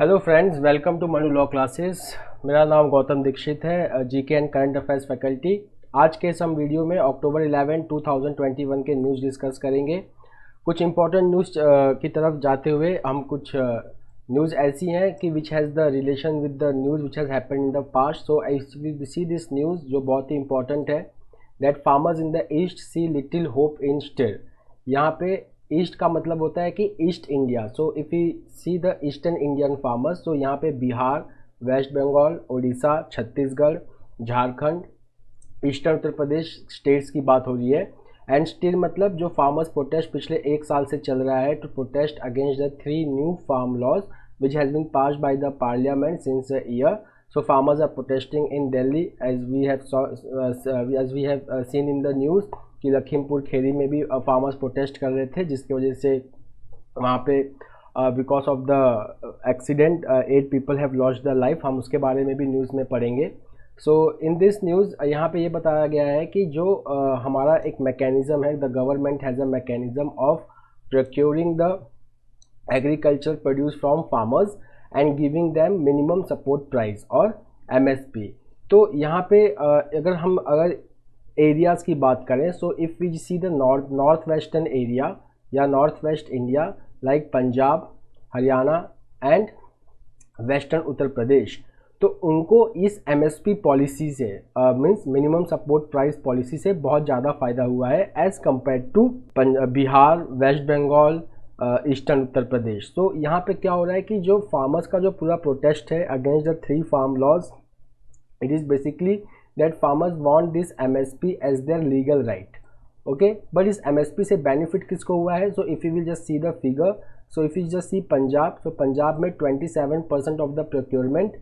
Hello friends, welcome to Manu law classes. मेरा नाम गौतम दीक्षित है, GK and current affairs faculty. आज के इस हम वीडियो में अक्टूबर 11, 2021 के न्यूज़ डिस्कस करेंगे। कुछ इंपॉर्टेंट न्यूज़ की तरफ जाते हुए हम कुछ न्यूज़ ऐसी हैं कि which has the relation with the news which has happened in the past. So I see this news जो बहुत ही इंपॉर्टेंट है, that farmers in the east see little hope in still. यहाँ पे ईस्ट का मतलब होता है कि east India. So if you see the eastern Indian farmers, तो यहाँ पे Bihar, waste Bengal, Orissa, Chhattisgarh, Jharkhand, eastern Uttar Pradesh states की बात हो रही है। एंड स्टिल मतलब जो फार्मर्स प्रोटेस्ट पिछले एक साल से चल रहा है to protest against the 3 new farm laws which has been passed by the parliament since a year. So farmers are protesting in Delhi as we have seen in the news कि लखीमपुर खेरी में भी फार्मर्स प्रोटेस्ट कर रहे थे, जिसकी वजह से वहाँ पे because of the accident 8 people have lost the life. हम उसके बारे में भी न्यूज़ में पढ़ेंगे। सो इन दिस न्यूज़ यहाँ पे ये बताया गया है कि जो हमारा एक मैकेनिज़्म है, the government has a mechanism of procuring the agriculture produce from farmers and giving them minimum support price और MSP। तो यहाँ पे अगर एरियाज़ की बात करें, so if we see the north western area या north west India like Punjab, Haryana and western Uttar Pradesh, तो उनको इस MSP पॉलिसी से means minimum support price policy से बहुत ज़्यादा फ़ायदा हुआ है as compare to Bihar, waste Bengal, eastern Uttar Pradesh. तो यहाँ पे क्या हो रहा है कि जो फार्मर्स का जो पूरा प्रोटेस्ट है against the 3 farm laws, it is basically that farmers want this MSP as their legal right. Okay, but इस MSP से बेनिफिट किसको हुआ है? So if you will just see the figure, so if you just see Punjab, तो पंजाब में 27% of the procurement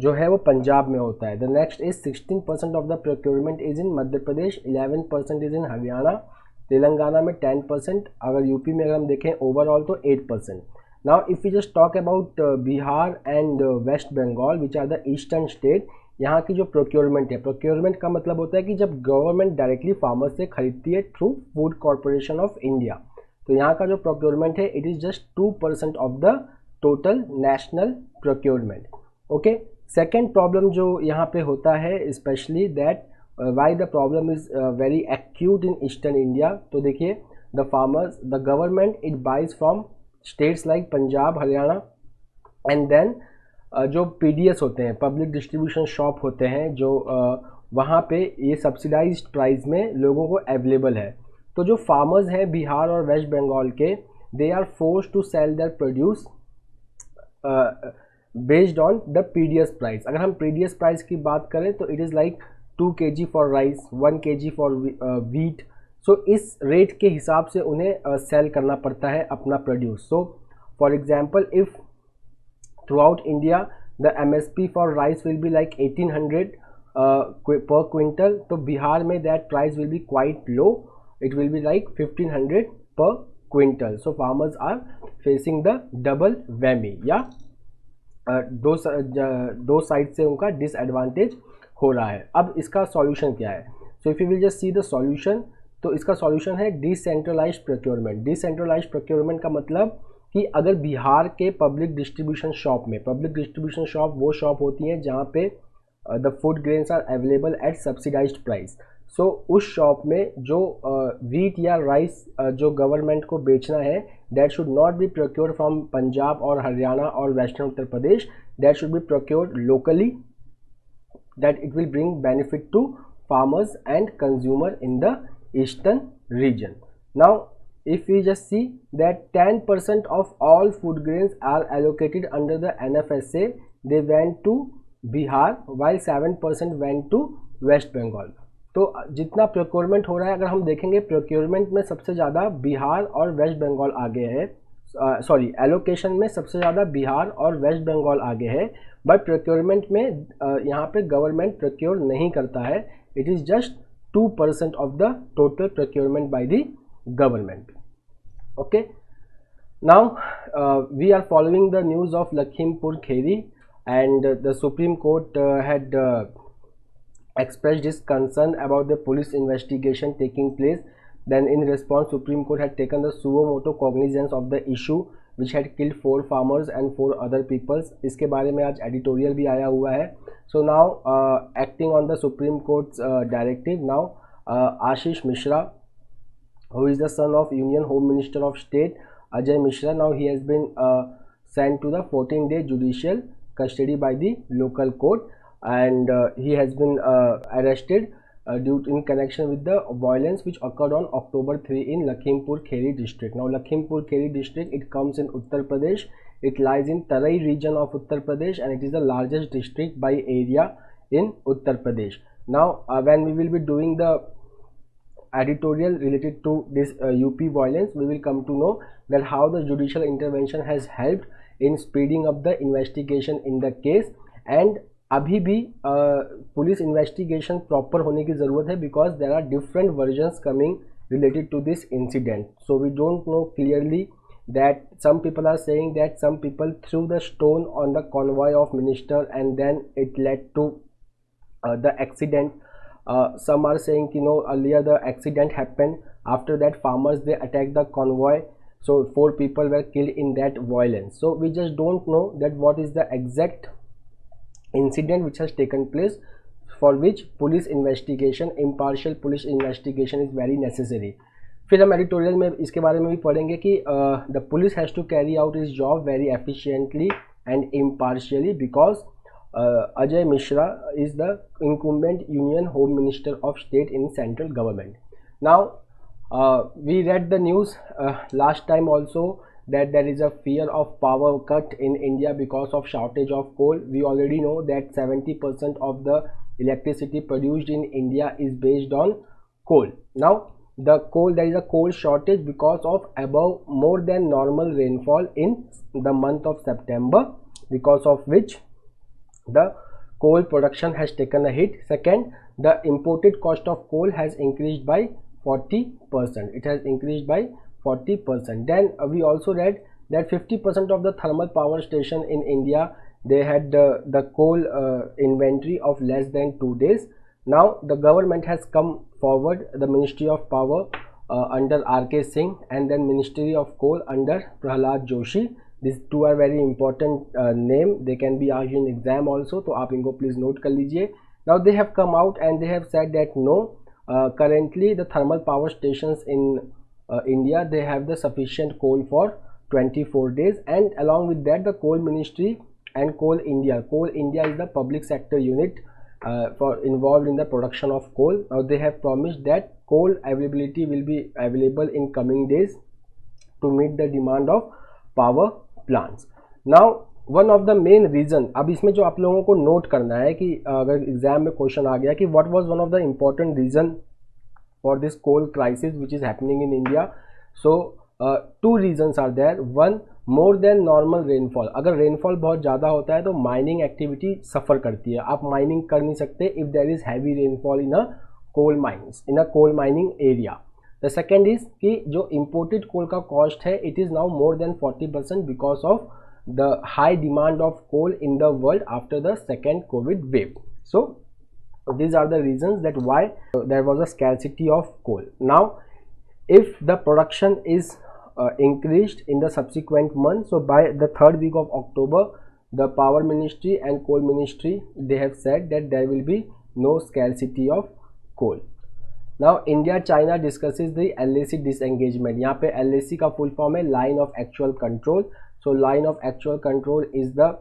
जो है वो पंजाब में होता है। The next is 16% of the procurement is in Madhya Pradesh, 11% is in Haryana, Telangana में 10%, अगर यूपी में अगर हम देखें ओवरऑल तो 8%। Now if you just talk about Bihar and West Bengal which are the eastern state, यहाँ की जो प्रोक्योरमेंट है, प्रोक्योरमेंट का मतलब होता है कि जब गवर्नमेंट डायरेक्टली फार्मर से खरीदती है through Food Corporation of India, तो यहाँ का जो प्रोक्योरमेंट है it is just 2% of the total national procurement. Okay, second problem जो यहाँ पे होता है specially that why the problem is very acute in eastern India. तो देखिए, the farmers, the government it buys from states like Punjab, Haryana and then जो PDS होते हैं, पब्लिक डिस्ट्रीब्यूशन शॉप होते हैं, जो वहाँ पे ये सब्सिडाइज्ड प्राइस में लोगों को अवेलेबल है। तो जो फार्मर्स हैं बिहार और वेस्ट बंगाल के, they are forced to sell their produce based on the PDS price. अगर हम PDS प्राइस की बात करें तो it is like 2 kg for rice, 1 kg for wheat. So इस रेट के हिसाब से उन्हें सेल करना पड़ता है अपना produce. So for example, if throughout India the MSP for rice will be like 1800 per quintal, तो बिहार में that price will be quite low, it will be like 1500 per quintal. So farmers are facing the double whammy, या दो side से उनका disadvantage हो रहा है। अब इसका सॉल्यूशन क्या है? So if you will just see the solution, तो इसका सॉल्यूशन है डिसेंट्रलाइज्ड प्रोक्योरमेंट। डिसेंट्रलाइज्ड प्रोक्योरमेंट का मतलब कि अगर बिहार के पब्लिक डिस्ट्रीब्यूशन शॉप में, पब्लिक डिस्ट्रीब्यूशन शॉप वो शॉप होती है जहाँ पे the food grains are available at subsidized price. So उस शॉप में जो वीट या राइस जो गवर्नमेंट को बेचना है, that should not be procured from Punjab और हरियाणा और western Uttar Pradesh, that should be procured locally, that it will bring benefit to farmers and consumer in the eastern region. Now if we just see that 10% of all food grains are allocated under the NFSA, they went to Bihar while 7% went to West Bengal। तो जितना procurement हो रहा है, अगर हम देखेंगे procurement में सबसे ज़्यादा बिहार और वेस्ट बंगाल आगे है, सॉरी एलोकेशन में सबसे ज़्यादा बिहार और वेस्ट बंगाल आगे है, बट प्रोक्योरमेंट में यहाँ पे गवर्नमेंट प्रोक्योर नहीं करता है, it is just 2% of the total procurement by the government. Okay, now we are following the news of Lakhimpur Kheri and the Supreme Court had expressed its concern about the police investigation taking place. Then in response, Supreme Court had taken the suo motu cognizance of the issue which had killed 4 farmers and 4 other peoples. इसके बारे में आज editorial भी आया हुआ है. So now acting on the Supreme Court's directive, now Ashish Mishra, who is the son of Union Home Minister of State Ajay Mishra, now he has been sent to the 14-day judicial custody by the local court, and he has been arrested due in connection with the violence which occurred on October 3 in Lakhimpur Kheri district. Now Lakhimpur Kheri district, it comes in Uttar Pradesh. It lies in Tarai region of Uttar Pradesh, and it is the largest district by area in Uttar Pradesh. Now when we will be doing the editorial related to this UP violence, we will come to know that how the judicial intervention has helped in speeding up the investigation in the case. And अभी भी police investigation proper होने की ज़रूरत है, because there are different versions coming related to this incident. So we don't know clearly that some people are saying that some people threw the stone on the convoy of minister and then it led to the accident. Some are saying earlier the accident happened, after that farmers they attacked the convoy, so 4 people were killed in that violence. So we just don't know that what is the exact incident which has taken place, for which police investigation, impartial police investigation is very necessary. फिर हम editorial में इसके बारे में भी पढ़ेंगे कि the police has to carry out its job very efficiently and impartially, because Ajay Mishra is the incumbent Union Home Minister of State in central government. Now we read the news last time also that there is a fear of power cut in India because of shortage of coal. We already know that 70% of the electricity produced in India is based on coal. Now the coal, there is a coal shortage because of above more than normal rainfall in the month of September, because of which the coal production has taken a hit. Second, the imported cost of coal has increased by 40%. It has increased by 40%. Then we also read that 50% of the thermal power station in India, they had the coal inventory of less than 2 days. Now the government has come forward, the Ministry of Power under R.K. Singh, and then Ministry of Coal under Prahlad Joshi. These two are very important name. They can be asked in exam also, तो आप इनको please note कर लीजिए. Now they have come out and they have said that no, currently the thermal power stations in India, they have the sufficient coal for 24 days, and along with that the Coal Ministry and Coal India is the public sector unit for involved in the production of coal. Now they have promised that coal availability will be available in coming days to meet the demand of power plants. Now one of the main reason, अब इसमें जो आप लोगों को note करना है कि अगर एग्जाम में क्वेश्चन आ गया कि what was one of the important reason for this coal crisis which is happening in India. So 2 reasons are there. One, more than normal rainfall. अगर rainfall बहुत ज़्यादा होता है तो mining activity सफ़र करती है, आप mining कर नहीं सकते if there is heavy rainfall in a coal mines, in a coal mining area. The second is कि जो imported coal का cost है, it is now more than 40% because of the high demand of coal in the world after the second COVID wave. So these are the reasons that why there was a scarcity of coal. Now if the production is increased in the subsequent months, so by the 3rd week of October, the Power Ministry and Coal Ministry, they have said that there will be no scarcity of coal. Now India China discusses the LAC disengagement. यहाँ पे LAC का full form है line of actual control. So line of actual control is the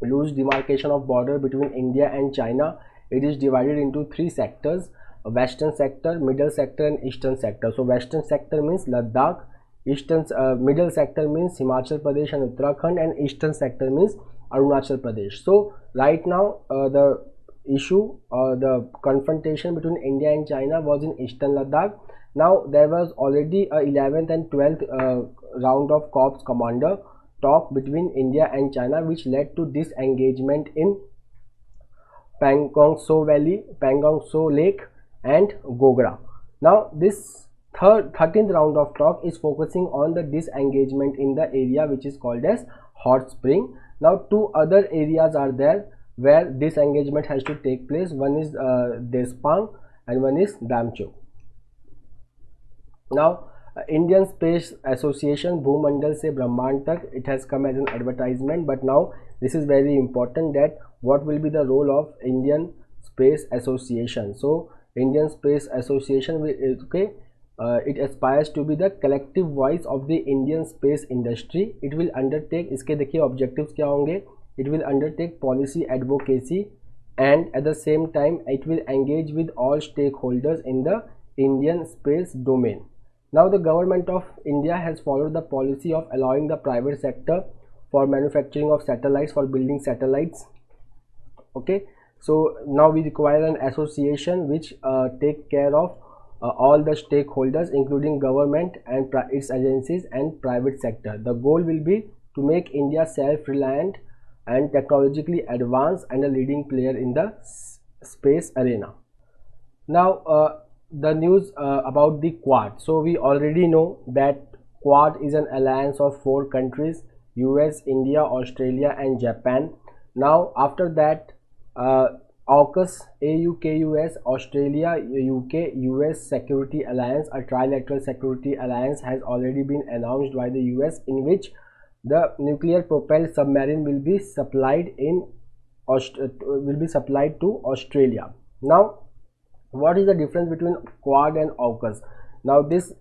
loose demarcation of border between India and China. It is divided into 3 sectors: western sector, middle sector and eastern sector. So western sector means Ladakh, middle sector means Himachal Pradesh and Uttarakhand, and eastern sector means Arunachal Pradesh. So right now the issue, the confrontation between India and China was in eastern Ladakh. Now there was already a 11th and 12th round of corps commander talk between India and China, which led to disengagement in Pangong Tso Valley, Pangong Tso Lake and Gogra. Now this 13th round of talk is focusing on the disengagement in the area which is called as Hot Spring. Now 2 other areas are there where disengagement has to take place. One is Despang and one is Damcho. Now Indian Space Association, भूमंडल से ब्रह्मांड तक, it has come as an advertisement, but now this is very important that what will be the role of Indian Space Association. So Indian Space Association will, okay, it aspires to be the collective voice of the Indian space industry. It will undertake, इसके देखिए objectives क्या होंगे, it will undertake policy advocacy and at the same time it will engage with all stakeholders in the Indian space domain. Now the government of India has followed the policy of allowing the private sector for manufacturing of satellites, for building satellites. Okay, so now we require an association which take care of all the stakeholders including government and its agencies and private sector. The goal will be to make India self-reliant and technologically advanced and a leading player in the space arena. Now the news about the Quad. So we already know that Quad is an alliance of 4 countries: US, India, Australia and Japan. Now after that, AUKUS, AUKUS, Australia, UK, US Security Alliance, a trilateral security alliance, has already been announced by the US, in which the nuclear propelled submarine will be supplied to Australia. Now what is the difference between Quad and AUKUS? Now this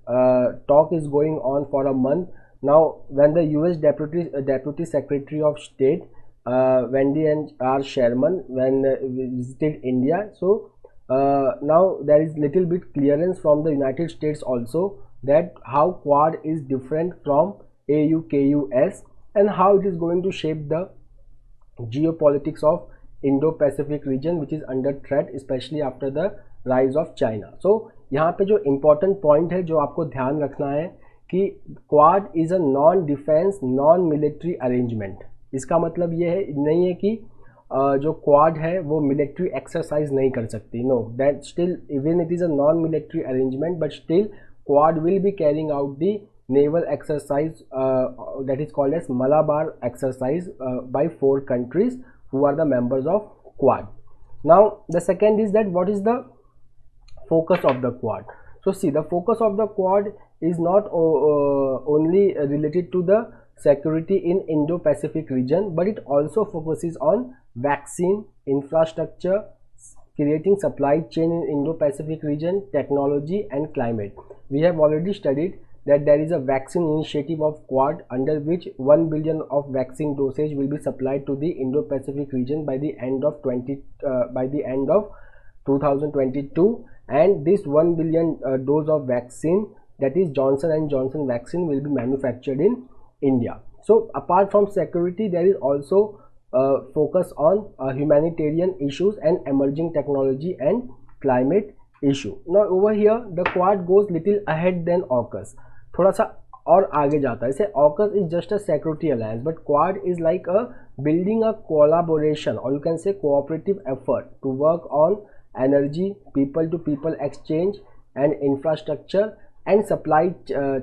talk is going on for a month now. When the US Deputy Secretary of State Wendy R. Sherman visited India, so now there is little bit clearance from the United States also that how Quad is different from AUKUS and how it is going to shape the geopolitics of Indo-Pacific region, which is under threat, especially after the rise of China. So यहाँ पे जो important point है जो आपको ध्यान रखना है कि Quad is a non-defense, non-military arrangement. इसका मतलब ये है नहीं है कि जो Quad है वो military exercise नहीं कर सकती. No, that still, even it is a non-military arrangement, but still Quad will be carrying out the naval exercise that is called as Malabar exercise by 4 countries who are the members of Quad. Now the second is that what is the focus of the Quad. So see, the focus of the Quad is not only related to the security in Indo-Pacific region, but it also focuses on vaccine, infrastructure, creating supply chain in Indo-Pacific region, technology and climate. We have already studied that there is a vaccine initiative of Quad under which 1 billion of vaccine dosage will be supplied to the Indo-Pacific region by the end of 2022, and this 1 billion dose of vaccine, that is Johnson & Johnson vaccine, will be manufactured in India. So apart from security, there is also focus on humanitarian issues and emerging technology and climate issue. Now over here the Quad goes little ahead than AUKUS, थोड़ा सा और आगे जाता है. जैसे AUKUS is just a security alliance, but Quad is like a building a collaboration, or you can say cooperative effort to work on energy, people to people exchange and infrastructure and supply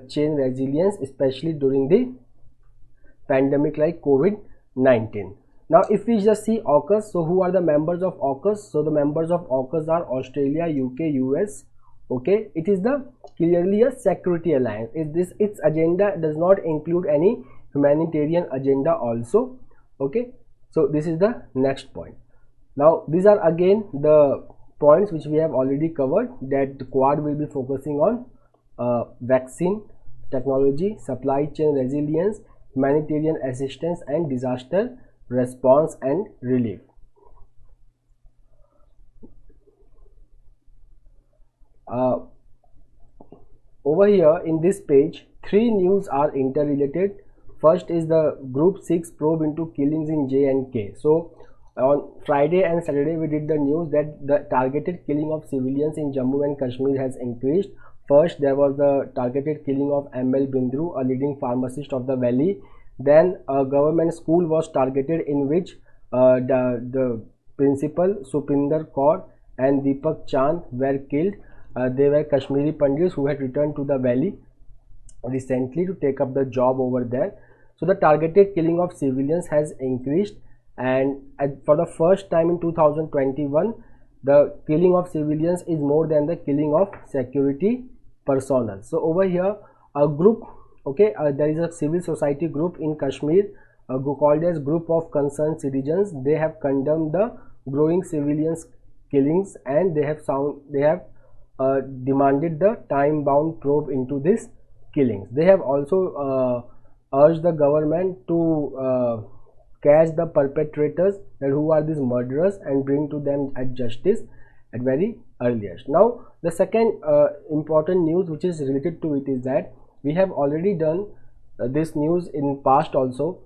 chain resilience, especially during the pandemic like COVID-19. Now if we just see AUKUS, so who are the members of AUKUS? So the members of AUKUS are Australia, UK, US. Okay, it is the clearly a security alliance. Its agenda does not include any humanitarian agenda also. Okay, so this is the next point. Now these are again the points which we have already covered, that the Quad will be focusing on vaccine, technology, supply chain resilience, humanitarian assistance and disaster response and relief. Over here in this page, 3 news are interrelated. First is the Group 6 probe into killings in J&K. So on Friday and Saturday we did the news that the targeted killing of civilians in Jammu and Kashmir has increased. First there was the targeted killing of ML Bindru, a leading pharmacist of the valley. Then a government school was targeted in which the principal Supinder Kaur and Deepak Chand were killed. They were Kashmiri Pandits who had returned to the valley recently to take up the job over there. So the targeted killing of civilians has increased, and for the first time in 2021 the killing of civilians is more than the killing of security personnel. So over here a group, okay, there is a civil society group in Kashmir called as Group of Concerned Citizens. They have condemned the growing civilians killings, and they have demanded the time-bound probe into these killings. They have also urged the government to catch the perpetrators, and who are these murderers, and bring to them at justice at very earliest. Now the second important news which is related to it is that we have already done this news in past also,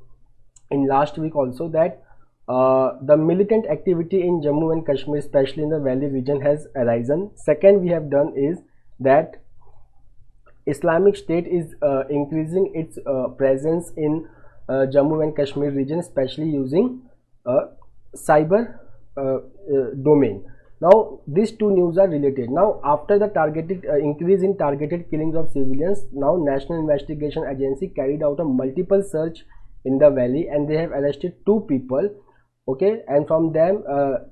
in last week also, that the militant activity in Jammu and Kashmir, especially in the valley region, has arisen. Second we have done is that Islamic State is increasing its presence in Jammu and Kashmir region, especially using cyber domain. Now these two news are related. Now after the targeted increase in targeted killings of civilians, now National Investigation Agency carried out a multiple search in the valley, and they have arrested 2 people, okay, and from them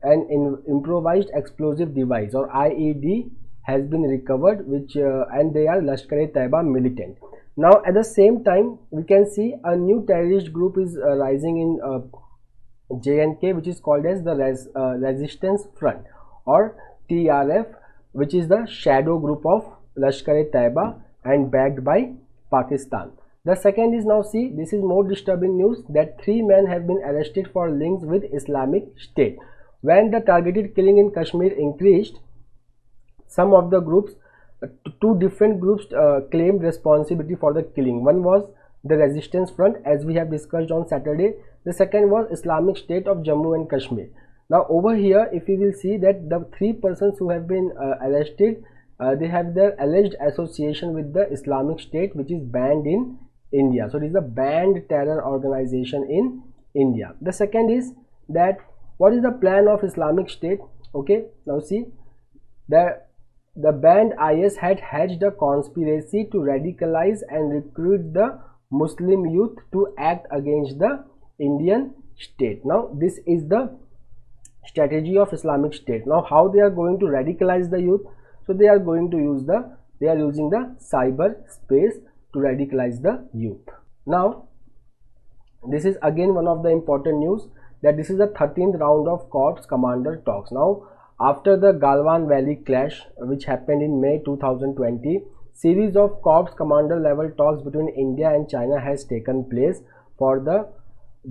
an improvised explosive device or IED has been recovered, which and they are Lashkar-e-Taiba militant. Now at the same time we can see a new terrorist group is rising in J&K, which is called as the Resistance Front or TRF, which is the shadow group of Lashkar-e-Taiba and backed by Pakistan. The second is, now see, this is more disturbing news, that 3 men have been arrested for links with Islamic State. When the targeted killing in Kashmir increased, some of the groups, 2 different groups claimed responsibility for the killing. One was the Resistance Front, as we have discussed on Saturday. The second was Islamic State of Jammu and Kashmir. Now over here, if you will see that the 3 persons who have been arrested, they have their alleged association with the Islamic State, which is banned in India. So it is a banned terror organization in India. The second is that what is the plan of Islamic State? Okay, now see, the banned IS had hatched a conspiracy to radicalize and recruit the Muslim youth to act against the Indian state. Now this is the strategy of Islamic State. Now how they are going to radicalize the youth? So they are going to use using the cyber space to radicalize the youth. Now this is again one of the important news, that this is the 13th round of Corps Commander talks. Now after the Galwan Valley clash, which happened in May 2020, series of Corps Commander level talks between India and China has taken place for the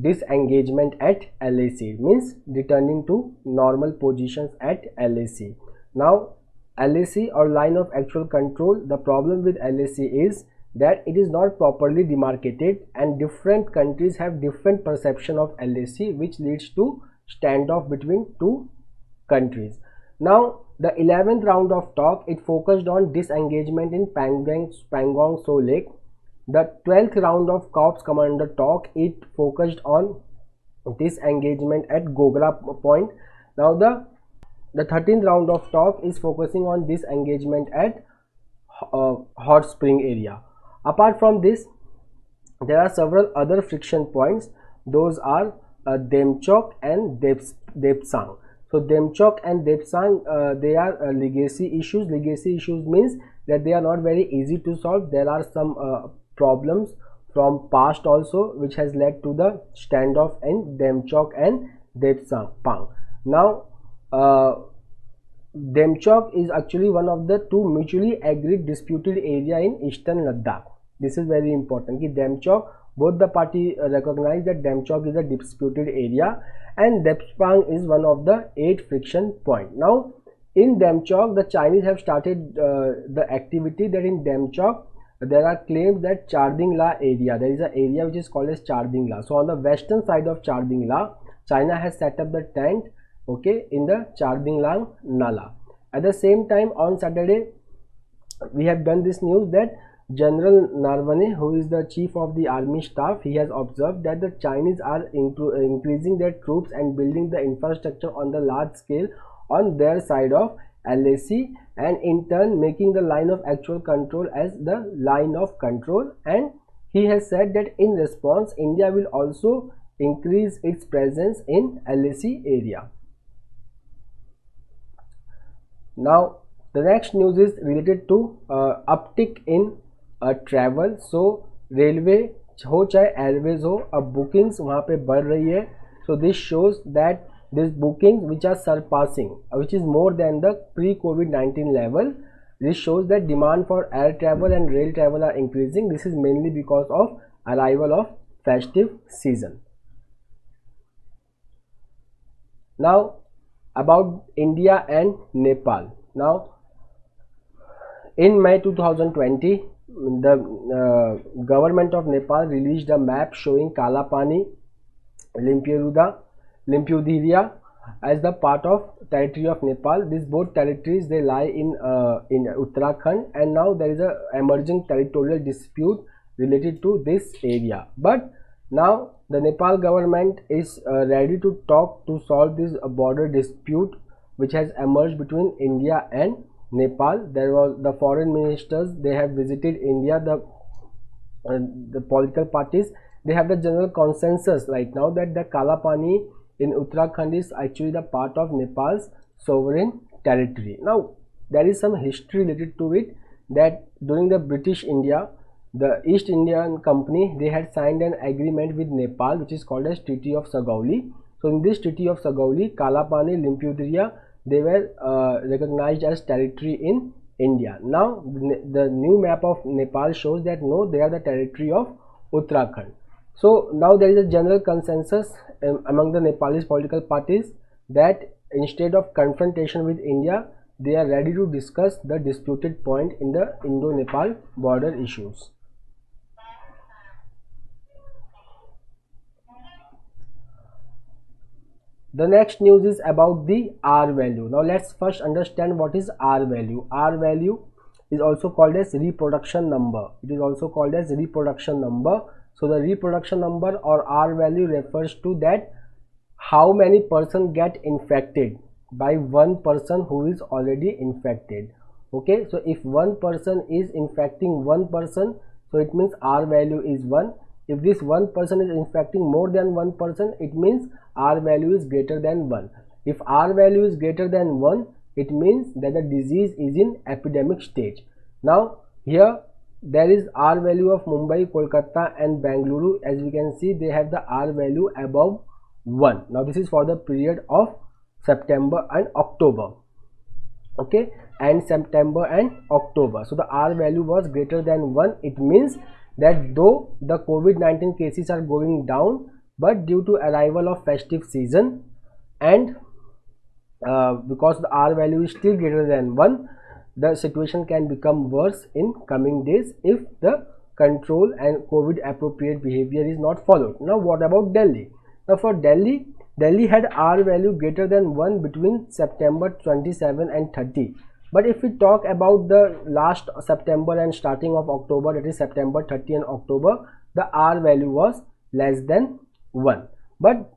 disengagement at LAC, means returning to normal positions at LAC. Now LAC or line of actual control, the problem with LAC is that it is not properly demarcated, and different countries have different perception of LAC, which leads to standoff between 2 countries. Now the 11th round of talk, it focused on disengagement in Pangong Tso Lake. The 12th round of Corps Commander talk, it focused on disengagement at Gogra Point. Now the 13th round of talk is focusing on disengagement at Hot Spring area. Apart from this, there are several other friction points. Those are Demchok and Depsang. So Demchok and Depsang, they are legacy issues. Legacy issues means that they are not very easy to solve. There are some problems from past also, which has led to the standoff in Demchok and Depsang. Now Demchok is actually one of the 2 mutually agreed disputed area in eastern Ladakh. This is very important. Demchok, both the party recognize that Demchok is a disputed area, and Depsang is one of the 8 friction point. Now in Demchok, the Chinese have started the activity that in Demchok there are claims that Chardingla area, there is an area which is called as Chardingla. So on the western side of Chardingla, China has set up the tent, okay, in the Chardingla Nala. At the same time, on Saturday we have done this news that General Narwane, who is the chief of the army staff, he has observed that the Chinese are increasing their troops and building the infrastructure on the large scale on their side of LAC, and in turn making the line of actual control as the line of control. And he has said that in response, India will also increase its presence in LAC area. Now the next news is related to uptick in travel, so railway हो चाहे Airways हो, अब bookings वहाँ पे बढ़ रही है. So this shows that this bookings which are surpassing which is more than the pre COVID-19 level. This shows that demand for air travel and rail travel are increasing. This is mainly because of arrival of festive season. Now about India and Nepal. Now in May 2020, the government of Nepal released a map showing Kalapani, Limpudhiria as the part of territory of Nepal. These both territories, they lie in Uttarakhand, and now there is a emerging territorial dispute related to this area. But now the Nepal government is ready to talk to solve this border dispute which has emerged between India and Nepal. There was the foreign ministers, they have visited India. The political parties, they have the general consensus right now that the Kalapani in Uttarakhand is actually the part of Nepal's sovereign territory. Now there is some history related to it, that during the British India, the East Indian Company, they had signed an agreement with Nepal which is called as Treaty of Sagauli. So in this Treaty of Sagauli, Kalapani, Limpudhiria, they were recognized as territory in India. Now the new map of Nepal shows that no, they are the territory of Uttarakhand. So now there is a general consensus among the Nepalese political parties that instead of confrontation with India, they are ready to discuss the disputed point in the Indo-Nepal border issues. The next news is about the R value. Now let's first understand what is R value. R value is also called as reproduction number. It is also called as reproduction number. So the reproduction number or R value refers to that how many person get infected by one person who is already infected. Okay, so if one person is infecting one person, so it means R value is 1. If this one person is infecting more than one person, it means R value is greater than 1. If R value is greater than 1, it means that the disease is in epidemic stage. Now here there is R value of Mumbai, Kolkata and Bengaluru. As we can see, they have the R value above 1. Now this is for the period of September and October. Okay, and September and October. So the R value was greater than 1. It means that though the COVID-19 cases are going down, but due to arrival of festive season and because the R value is still greater than 1, the situation can become worse in coming days if the control and COVID appropriate behavior is not followed. Now what about Delhi? Now for Delhi, Delhi had R value greater than 1 between September 27 and 30. But if we talk about the last September and starting of October, that is September 30 and October, the R value was less than 1. But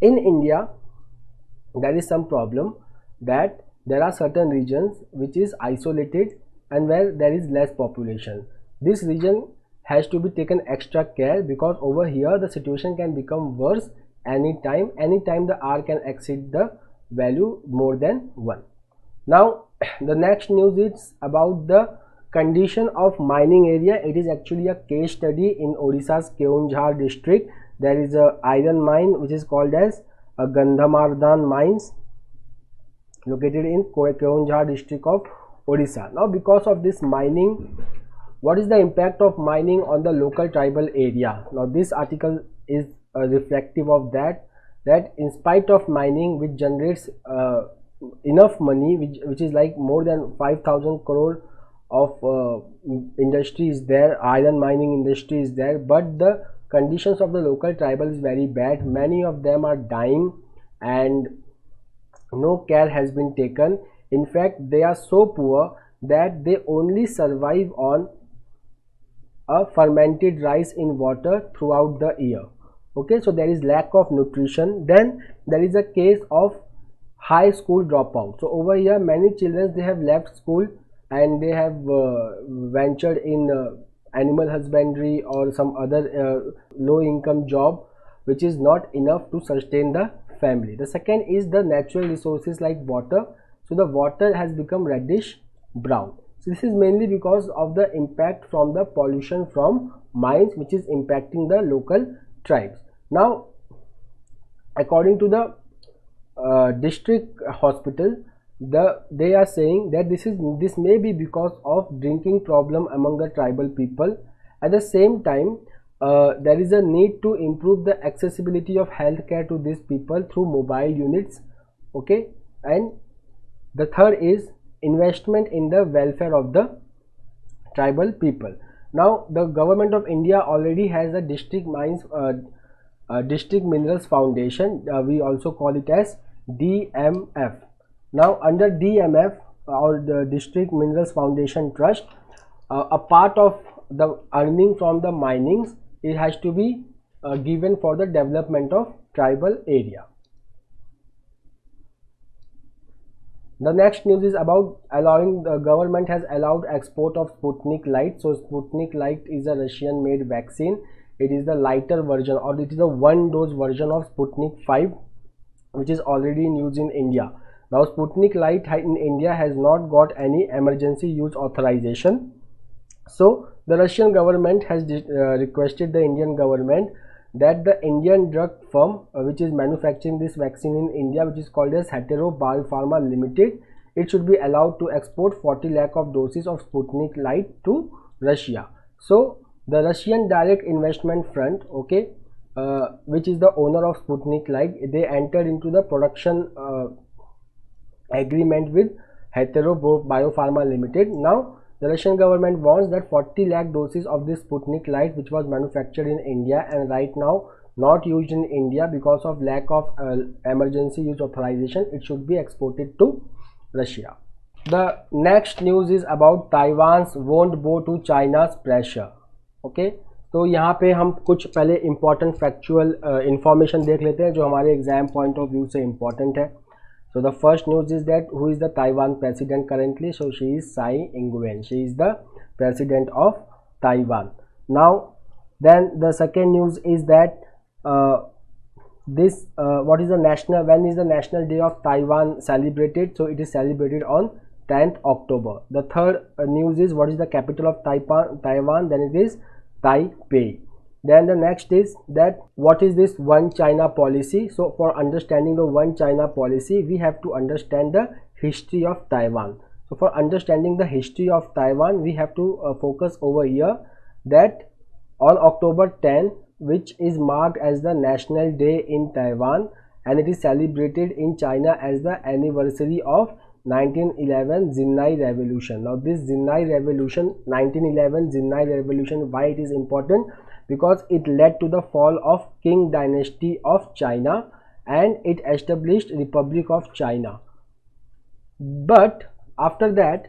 in India, there is some problem that there are certain regions which is isolated and where there is less population. This region has to be taken extra care because over here the situation can become worse anytime the R can exceed the value more than 1. Now the next news is about the condition of mining area. It is actually a case study in Odisha's Keonjhar district. There is a iron mine which is called as a Gandhamardan mines located in Keonjhar district of Odisha. Now because of this mining, what is the impact of mining on the local tribal area? Now this article is reflective of that in spite of mining, which generates enough money, which is like more than 5,000 crore of industry is there, iron mining industry is there, but the conditions of the local tribal is very bad. Many of them are dying and no care has been taken. In fact, they are so poor that they only survive on a fermented rice in water throughout the year. Okay, so there is lack of nutrition. Then there is a case of high school dropout. So over here many children, they have left school and they have ventured in animal husbandry or some other low income job which is not enough to sustain the family. The second is the natural resources like water. So the water has become reddish brown. So this is mainly because of the impact from the pollution from mines, which is impacting the local tribes. Now, according to the district hospital, they are saying that this may be because of drinking problem among the tribal people. At the same time, there is a need to improve the accessibility of healthcare to these people through mobile units. Okay, and the third is investment in the welfare of the tribal people. Now, the government of India already has a district minerals foundation. We also call it as DMF. Now, under DMF, or the District Minerals Foundation Trust, a part of the earning from the minings, it has to be given for the development of tribal area. The next news is about the government has allowed export of Sputnik Light. So Sputnik Light is a Russian made vaccine. It is the lighter version, or it is a one dose version of Sputnik 5, which is already in use in India. Now, Sputnik Light in India has not got any emergency use authorization. So the Russian government has requested the Indian government that the Indian drug firm which is manufacturing this vaccine in India, which is called as Hetero Biopharma Limited, it should be allowed to export 40 lakh of doses of Sputnik Light to Russia. So the Russian Direct Investment Fund, okay, which is the owner of Sputnik Light, they entered into the production agreement with Hetero Biopharma Limited. Now the Russian government wants that 40 lakh doses of this Sputnik Light, which was manufactured in India and right now not used in India because of lack of emergency use authorization, it should be exported to Russia. The next news is about Taiwan's won't bow to China's pressure. Okay, तो यहाँ पे हम कुछ पहले important factual information देख लेते हैं जो हमारे एग्जाम पॉइंट ऑफ व्यू से important है. So the first news is that who is the Taiwan president currently? So she is Tsai Ing-wen. She is the president of Taiwan. Now, then the second news is that what is the national? When is the National Day of Taiwan celebrated? So it is celebrated on 10th October. The third news is what is the capital of Taiwan? Then it is Taipei. Then the next is that what is this One China policy? So for understanding the One China policy, we have to understand the history of Taiwan. So for understanding the history of Taiwan, we have to focus over here that on October 10, which is marked as the National Day in Taiwan, and it is celebrated in China as the anniversary of 1911 Xinhai Revolution. Now this Xinhai Revolution, 1911 Xinhai Revolution, why it is important? Because it led to the fall of Qing dynasty of China and it established Republic of China. But after that,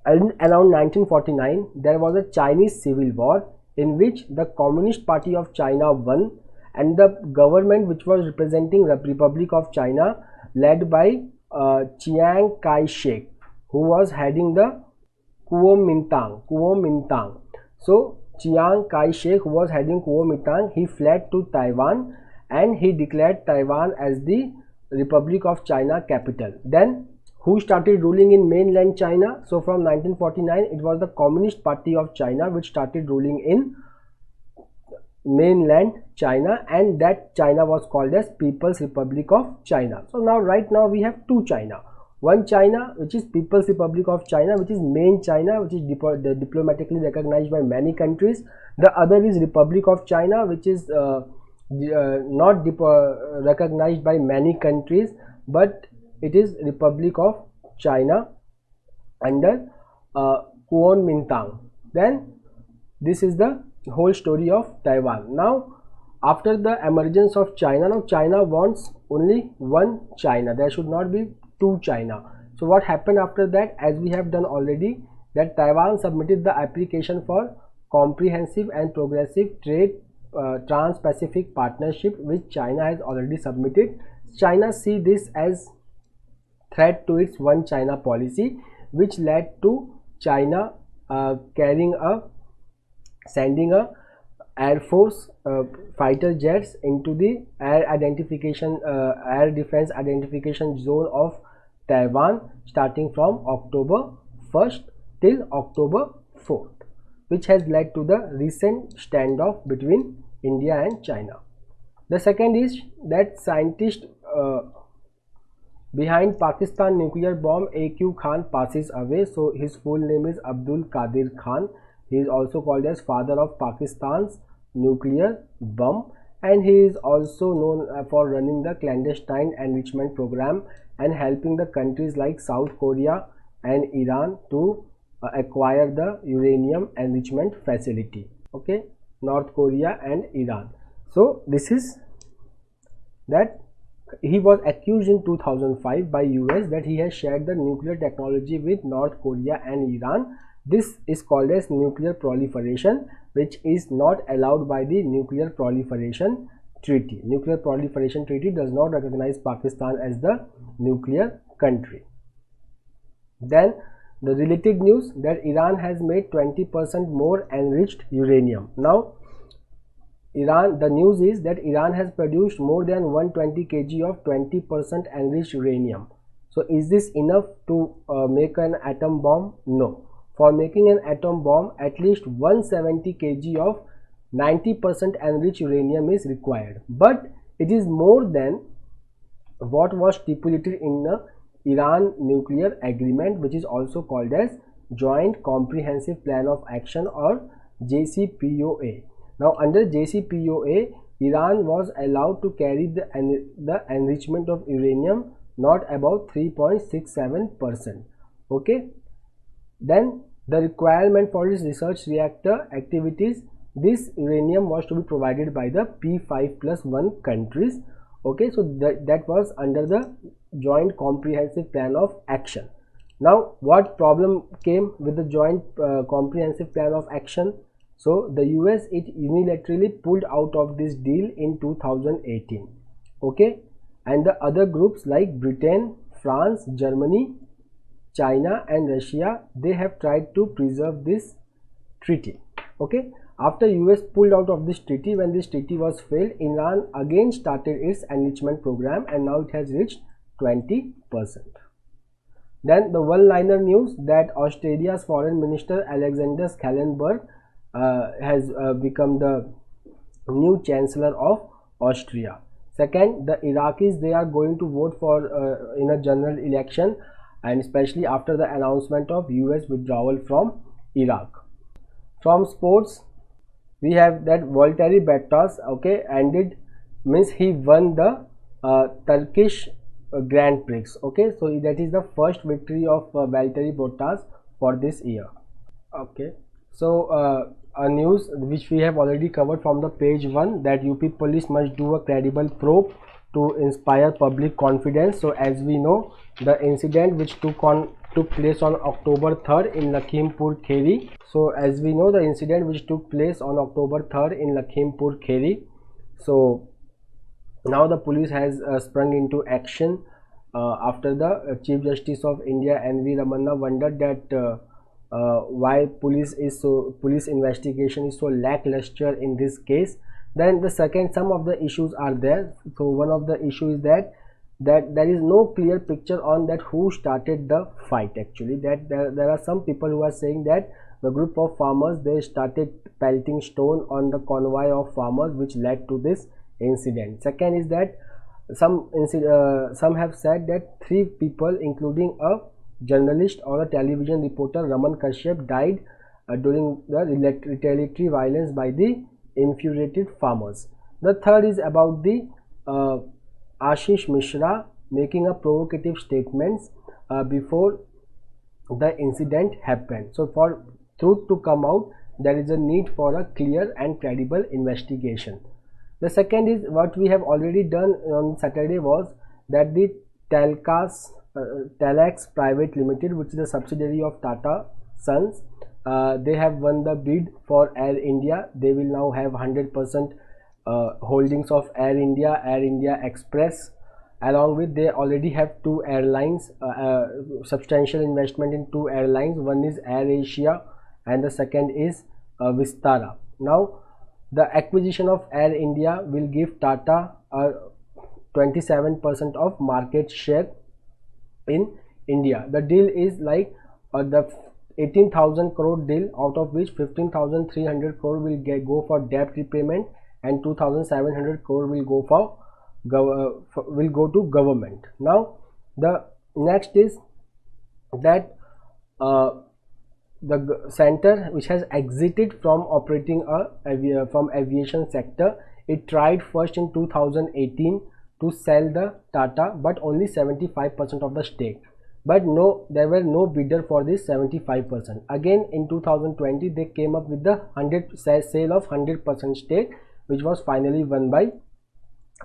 around 1949, there was a Chinese civil war in which the Communist Party of China won, and the government which was representing the Republic of China, led by Chiang Kai-shek, who was heading the Kuomintang. So Chiang Kai-shek, who was heading Kuomintang, he fled to Taiwan and he declared Taiwan as the Republic of China capital. Then who started ruling in mainland China? So from 1949, it was the Communist Party of China which started ruling in mainland China, and that China was called as People's Republic of China. So now right now we have two China. One China, which is People's Republic of China, which is main China, which is diplomatically recognized by many countries. The other is Republic of China, which is not recognized by many countries, but it is Republic of China under Kuomintang. Then this is the whole story of Taiwan. Now after the emergence of China, now China wants only one China. There should not be two China. So what happened after that? As we have done already, that Taiwan submitted the application for comprehensive and progressive trade trans-Pacific partnership, which China has already submitted. China see this as threat to its One China policy, which led to China sending a Air Force fighter jets into the air defense identification zone of Taiwan starting from October 1st. till October 4th, which has led to the recent standoff between India and China. The second is that scientist behind Pakistan nuclear bomb AQ Khan passes away. So his full name is Abdul Qadir Khan. He is also called as father of Pakistan's nuclear bomb, and he is also known for running the clandestine enrichment program and helping the countries like South Korea and Iran to acquire the uranium enrichment facility. Okay, North Korea and Iran. So this is that he was accused in 2005 by US that he has shared the nuclear technology with North Korea and Iran. This is called as nuclear proliferation, which is not allowed by the Nuclear Proliferation Treaty. Nuclear Proliferation Treaty does not recognize Pakistan as the nuclear country. Then the related news that Iran has made 20% more enriched uranium. Now the news is that Iran has produced more than 120 kg of 20% enriched uranium. So is this enough to make an atom bomb? No. For making an atom bomb, at least 170 kg of 90% enriched uranium is required. But it is more than what was stipulated in the Iran nuclear agreement, which is also called as Joint Comprehensive Plan of Action or JCPOA. Now under JCPOA, Iran was allowed to carry the enrichment of uranium not above 3.67%. Okay. Then the requirement for this research reactor activities, this uranium was to be provided by the P5+1 countries. Okay, so that was under the Joint Comprehensive Plan of Action. Now what problem came with the Joint Comprehensive Plan of Action? So the US, it unilaterally pulled out of this deal in 2018. Okay, and the other groups like Britain, France, Germany, China and Russia, they have tried to preserve this treaty. Okay, after US pulled out of this treaty, when this treaty was failed, Iran again started its enrichment program and now it has reached 20%. Then the one-liner news that Australia's Foreign Minister Alexander Schallenberg has become the new Chancellor of Austria. Second, the Iraqis, they are going to vote for in a general election, and especially after the announcement of US withdrawal from Iraq. From sports, we have that Valtteri Bottas, okay, means he won the Turkish Grand Prix. Okay, so that is the first victory of Valtteri Bottas for this year. Okay, so a news which we have already covered from the page 1, that UP police must do a credible probe to inspire public confidence. So as we know, the incident which took place on October 3rd in Lakhimpur Kheri. So as we know, the incident which took place on October 3rd in Lakhimpur Kheri. So now the police has sprung into action after the Chief Justice of India N.V. Ramana wondered that why police investigation is so lackluster in this case. Then the second, some of the issues are there. So one of the issues is that there is no clear picture on that who started the fight. Actually, that there are some people who are saying that the group of farmers, they started pelting stone on the convoy of farmers, which led to this incident. Second is that some have said that 3 people, including a journalist or a television reporter, Raman Kashyap, died during the retaliatory violence by the infuriated farmers. The third is about the Ashish Mishra making a provocative statements before the incident happened. So for truth to come out, there is a need for a clear and credible investigation. The second is what we have already done on Saturday, was that the Telex Private Limited, which is a subsidiary of Tata Sons, they have won the bid for Air India. They will now have 100% holdings of Air India Express. Along with, they already have 2 airlines, substantial investment in 2 airlines. One is Air Asia and the second is Vistara. Now the acquisition of Air India will give Tata 27% of market share in India. The deal is like the 18,000 crore deal, out of which 15,300 crore will go for debt repayment and 2,700 crore will go to government. Now the next is that the center which has exited from operating from aviation sector. It tried first in 2018 to sell the Tata, but only 75% of the stake. But no, there were no bidder for this 75%. Again in 2020 they came up with the sale of 100% stake, which was finally won by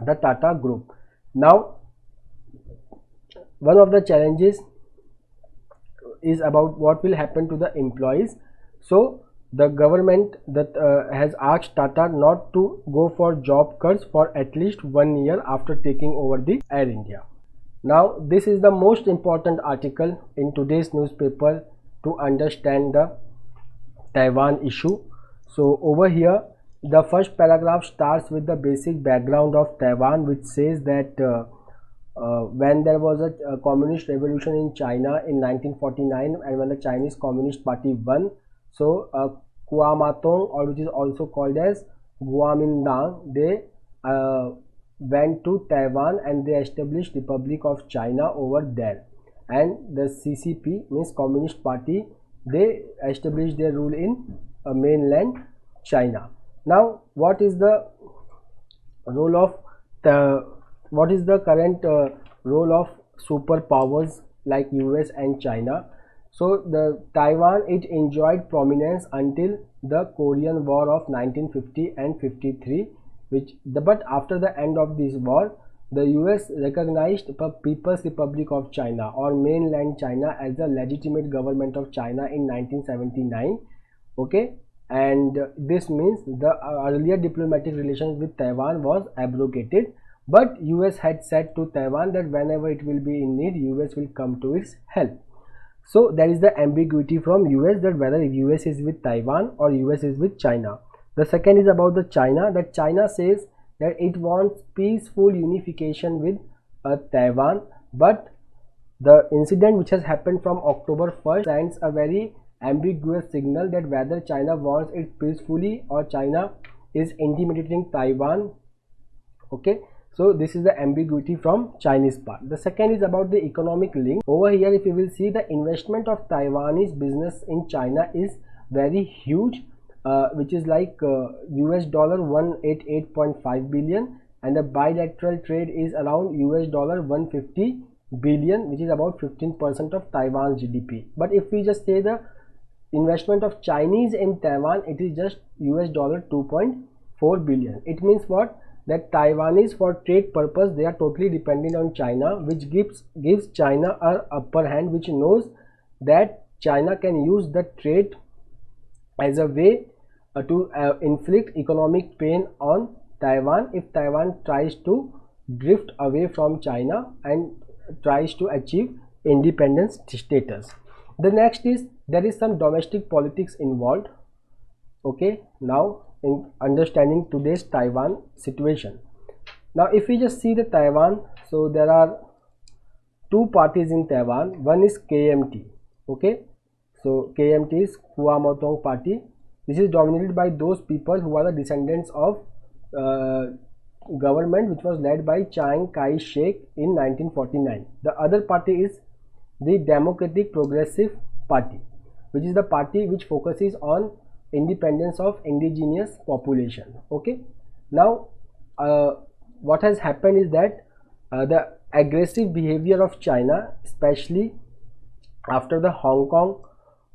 the Tata Group. Now one of the challenges is about what will happen to the employees. So the government that has asked Tata not to go for job cuts for at least 1 year after taking over the Air India. Now this is the most important article in today's newspaper to understand the Taiwan issue. So over here the first paragraph starts with the basic background of Taiwan, which says that when there was a communist revolution in China in 1949, and when the Chinese Communist Party won, so Kuomintang, or which is also called as Kuomintang, they went to Taiwan and they established Republic of China over there. And the CCP, means Communist Party, they established their rule in mainland China. Now what is the role of what is the current role of superpowers like US and China? So the Taiwan, it enjoyed prominence until the Korean War of 1950 and 53, but after the end of this war, the US recognized the People's Republic of China or mainland China as the legitimate government of China in 1979. Okay, and this means the earlier diplomatic relations with Taiwan was abrogated. But US had said to Taiwan that whenever it will be in need, US will come to its help. So there is the ambiguity from US that whether US is with Taiwan or US is with China. The second is about the China, that China says that it wants peaceful unification with Taiwan, but the incident which has happened from October 1st sends a very ambiguous signal that whether China wants it peacefully or China is intimidating Taiwan. Okay, so this is the ambiguity from Chinese part. The second is about the economic link. Over here, if you will see, the investment of Taiwanese business in China is very huge, which is like US dollar 188.5 billion, and the bilateral trade is around US dollar 150 billion, which is about 15% of Taiwan's GDP. But if we just say the investment of Chinese in Taiwan, it is just US dollar 2.4 billion. It means what? That Taiwanese, for trade purpose, they are totally dependent on China, which gives China an upper hand, which knows that China can use the trade as a way to inflict economic pain on Taiwan if Taiwan tries to drift away from China and tries to achieve independence status. The next is there is some domestic politics involved. Okay, now in understanding today's Taiwan situation. Now if we just see the Taiwan, so there are two parties in Taiwan. One is KMT. Okay, so KMT is Kuomintang Party. This is dominated by those people who are the descendants of government which was led by Chiang Kai-shek in 1949. The other party is the Democratic Progressive Party, which is the party which focuses on independence of indigenous population. Okay, now what has happened is that the aggressive behavior of China, especially after the Hong Kong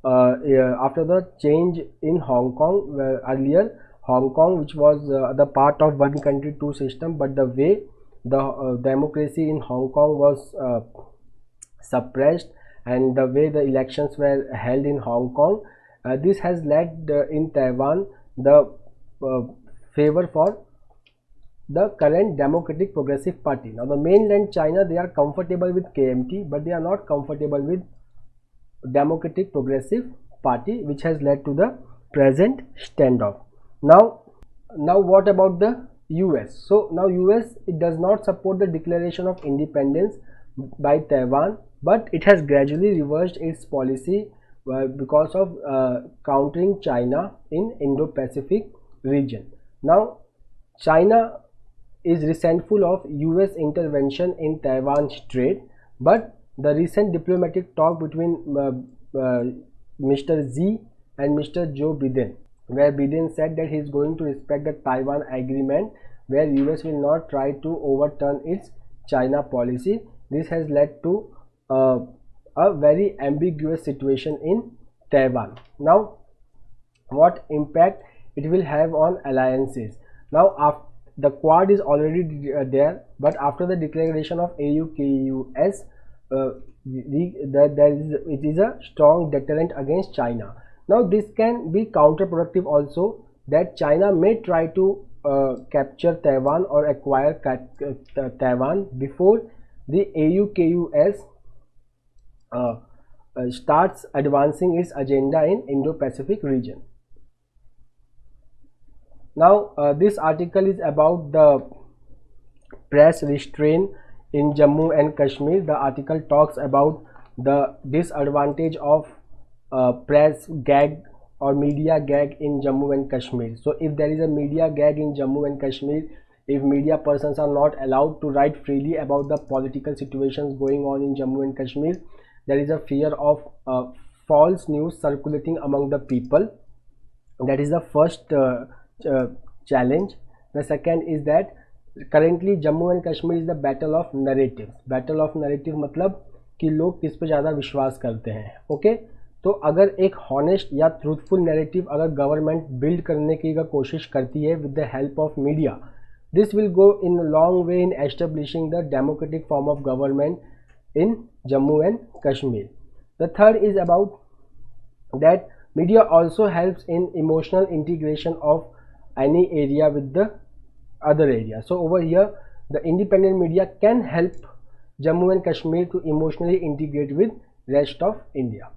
after the change in Hong Kong, earlier Hong Kong, which was the part of one country two system, but the way the democracy in Hong Kong was suppressed and the way the elections were held in Hong Kong, this has led in Taiwan the favor for the current Democratic Progressive Party. Now the mainland China, they are comfortable with KMT, but they are not comfortable with Democratic Progressive Party, which has led to the present standoff. Now what about the US? So now US, it does not support the declaration of independence by Taiwan, but it has gradually reversed its policy because of countering China in Indo-Pacific region. Now, China is resentful of US intervention in Taiwan Strait, but the recent diplomatic talk between Mr. Xi and Mr. Joe Biden, where Biden said that he is going to respect the Taiwan agreement, where US will not try to overturn its China policy. This has led to a very ambiguous situation in Taiwan. Now, what impact it will have on alliances? Now, after the Quad is already there, but after the declaration of AUKUS, it is a strong deterrent against China. Now, this can be counterproductive also, that China may try to capture Taiwan or acquire Taiwan before the AUKUS starts advancing its agenda in Indo-Pacific region. Now, this article is about the press restraint in Jammu and Kashmir. The article talks about the disadvantage of press gag or media gag in Jammu and Kashmir. So, if there is a media gag in Jammu and Kashmir, if media persons are not allowed to write freely about the political situations going on in Jammu and Kashmir, there is a fear of false news circulating among the people. That is the first challenge. The second is that currently Jammu and Kashmir is the battle of narratives. Battle of narrative मतलब कि लोग किस पे ज़्यादा विश्वास करते हैं. Okay, तो अगर एक हॉनेस्ट या ट्रूथफुल नैरेटिव अगर गवर्नमेंट बिल्ड करने की कोशिश करती है with the help of media, this will go in a long way in establishing the democratic form of government in Jammu and Kashmir. The third is about that media also helps in emotional integration of any area with the other area. So over here, the independent media can help Jammu and Kashmir to emotionally integrate with rest of India.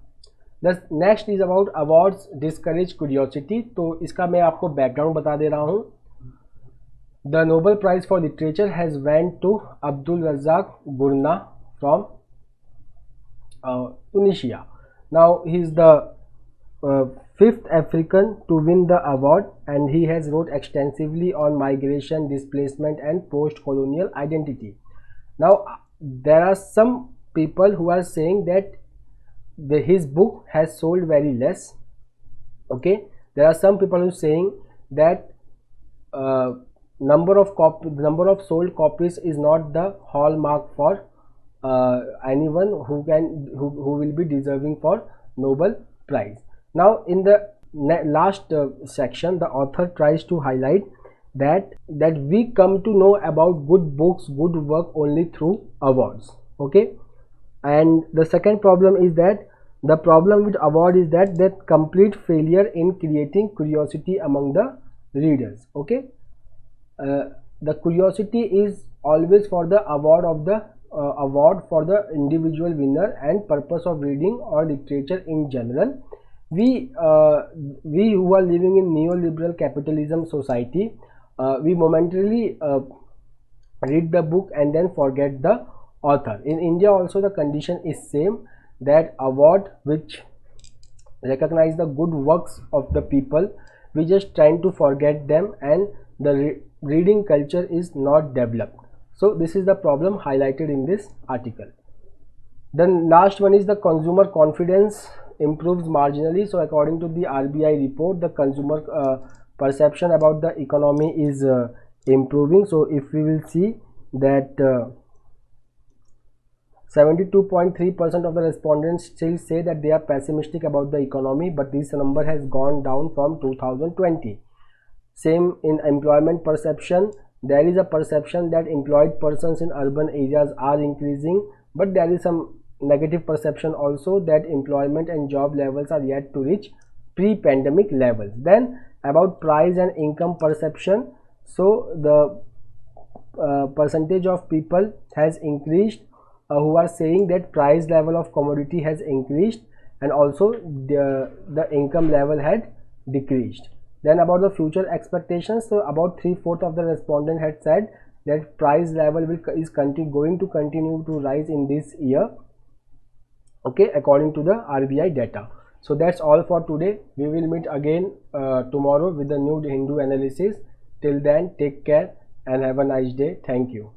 The next is about awards discourage curiosity. तो इसका मैं आपको background बता दे रहा हूँ. The Nobel Prize for Literature has went to Abdul Razak Gurna from Tunisia. Now he is the fifth African to win the award, and he has wrote extensively on migration, displacement and post-colonial identity. Now there are some people who are saying that his book has sold very less. Okay, there are some people who are saying that number of sold copies is not the hallmark for anyone who will be deserving for Nobel Prize. Now in the last section, the author tries to highlight that we come to know about good books, good work only through awards. Okay, and the second problem is that the problem with award is that complete failure in creating curiosity among the readers. Okay, the curiosity is always for the award of the award for the individual winner and purpose of reading or literature in general. We who are living in neoliberal capitalism society, we momentarily read the book and then forget the author. In India also the condition is same, that award which recognize the good works of the people, we just trying to forget them, and the reading culture is not developed. So this is the problem highlighted in this article. Then last one is the consumer confidence improves marginally. So according to the RBI report, the consumer perception about the economy is improving. So if we will see that 72.3% of the respondents still say that they are pessimistic about the economy, but this number has gone down from 2020. Same in employment perception. There is a perception that employed persons in urban areas are increasing, but there is some negative perception also that employment and job levels are yet to reach pre-pandemic levels. Then about price and income perception, so the percentage of people has increased who are saying that price level of commodity has increased, and also the income level had decreased. Then about the future expectations, so about 3/4 of the respondent had said that price level is going to continue to rise in this year. Okay, according to the RBI data. So that's all for today. We will meet again tomorrow with the new Hindu analysis. Till then, take care and have a nice day. Thank you.